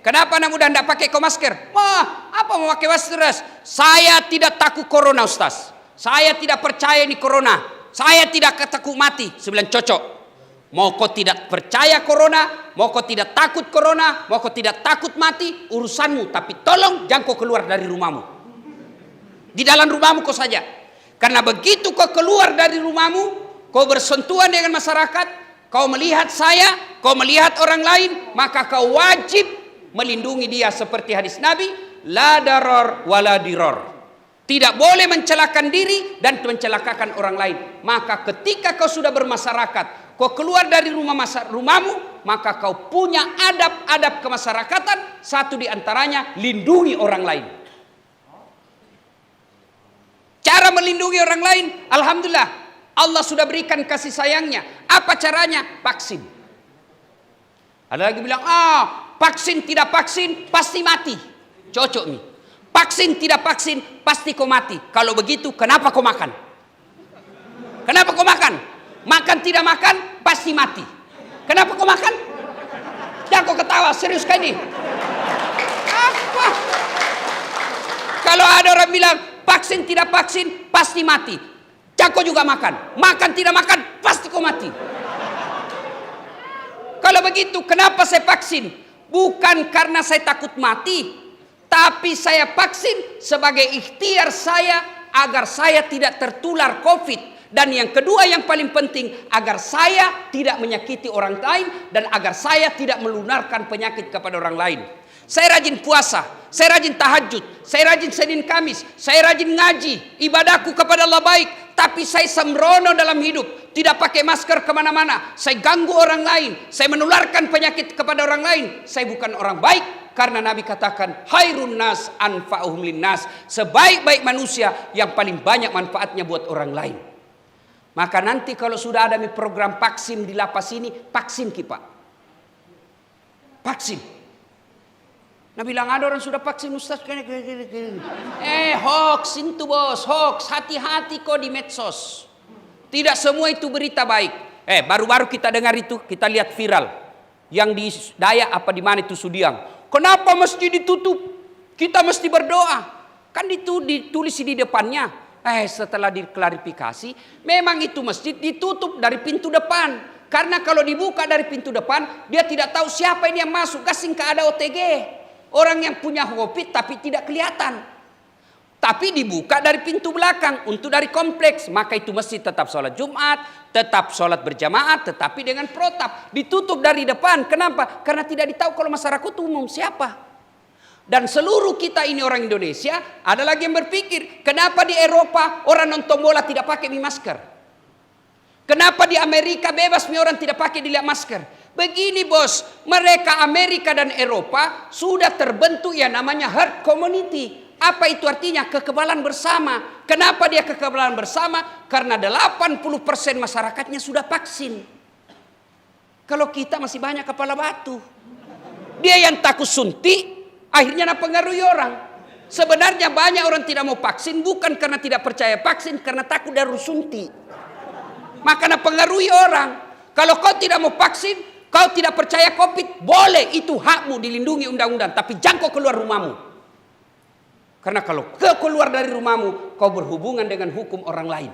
Kenapa anak muda tidak pakai masker? Wah, apa mau pakai masker? Saya tidak takut corona, Ustaz. Saya tidak percaya ini corona. Saya tidak takut mati. Saya bilang cocok. Mau kau tidak percaya corona, mau kau tidak takut corona, mau kau tidak takut mati, urusanmu. Tapi tolong jangan kau keluar dari rumahmu. Di dalam rumahmu kau saja. Karena begitu kau keluar dari rumahmu, kau bersentuhan dengan masyarakat, kau melihat saya, kau melihat orang lain, maka kau wajib melindungi dia seperti hadis Nabi, la daror wala diror. Tidak boleh mencelakakan diri dan mencelakakan orang lain. Maka ketika kau sudah bermasyarakat, kau keluar dari rumahmu, maka kau punya adab-adab kemasyarakatan. Satu di antaranya, lindungi orang lain. Cara melindungi orang lain, alhamdulillah, Allah sudah berikan kasih sayangnya. Apa caranya? Vaksin. Ada lagi bilang, vaksin tidak vaksin pasti mati. Cocok nih. Vaksin tidak vaksin pasti kau mati. Kalau begitu kenapa kau makan? Kenapa kau makan? Makan tidak makan pasti mati. Kenapa kau makan? Jangan kau ketawa, serius kan ini? Apa? Kalau ada orang bilang vaksin tidak vaksin pasti mati, jangan kau juga makan. Makan tidak makan pasti kau mati. Kalau begitu kenapa saya vaksin? Bukan karena saya takut mati, tapi saya vaksin sebagai ikhtiar saya agar saya tidak tertular COVID. Dan yang kedua yang paling penting, agar saya tidak menyakiti orang lain dan agar saya tidak melunarkan penyakit kepada orang lain. Saya rajin puasa, saya rajin tahajud, saya rajin Senin Kamis, saya rajin ngaji, ibadahku kepada Allah baik. Tapi saya sembrono dalam hidup, tidak pakai masker kemana-mana. Saya ganggu orang lain, saya menularkan penyakit kepada orang lain. Saya bukan orang baik, karena Nabi katakan, khairun nas anfa'uhum linnas. Sebaik-baik manusia yang paling banyak manfaatnya buat orang lain. Maka nanti kalau sudah ada program vaksin di lapas ini, vaksin kita. Vaksin. Nah bilang ada orang sudah vaksin Ustaz. Hoax itu bos, hoax. Hati-hati kok di medsos. Tidak semua itu berita baik. Baru-baru kita dengar itu, kita lihat viral. Yang di Dayak apa di mana itu Sudiang. Kenapa mesti ditutup? Kita mesti berdoa. Kan itu ditulis di depannya. Setelah diklarifikasi, memang itu masjid ditutup dari pintu depan. Karena kalau dibuka dari pintu depan, dia tidak tahu siapa ini yang masuk. Gasing ke ada OTG. Orang yang punya COVID tapi tidak kelihatan. Tapi dibuka dari pintu belakang untuk dari kompleks. Maka itu masjid tetap sholat Jumat, tetap sholat berjamaah, tetapi dengan protap. Ditutup dari depan. Kenapa? Karena tidak ditahu kalau masyarakat umum siapa. Dan seluruh kita ini orang Indonesia, ada lagi yang berpikir, kenapa di Eropa orang nonton bola tidak pakai masker? Kenapa di Amerika bebas orang tidak pakai masker? Begini bos, mereka Amerika dan Eropa sudah terbentuk yang namanya herd community. Apa itu artinya? Kekebalan bersama. Kenapa dia kekebalan bersama? Karena 80% masyarakatnya sudah vaksin. Kalau kita masih banyak kepala batu. Dia yang takut suntik, akhirnya mempengaruhi orang. Sebenarnya banyak orang tidak mau vaksin bukan karena tidak percaya vaksin, karena takut dari suntik. Maka mempengaruhi orang. Kalau kau tidak mau vaksin, kau tidak percaya COVID, boleh, itu hakmu, dilindungi undang-undang. Tapi jangan kau keluar rumahmu. Karena kalau kau keluar dari rumahmu, kau berhubungan dengan hukum orang lain.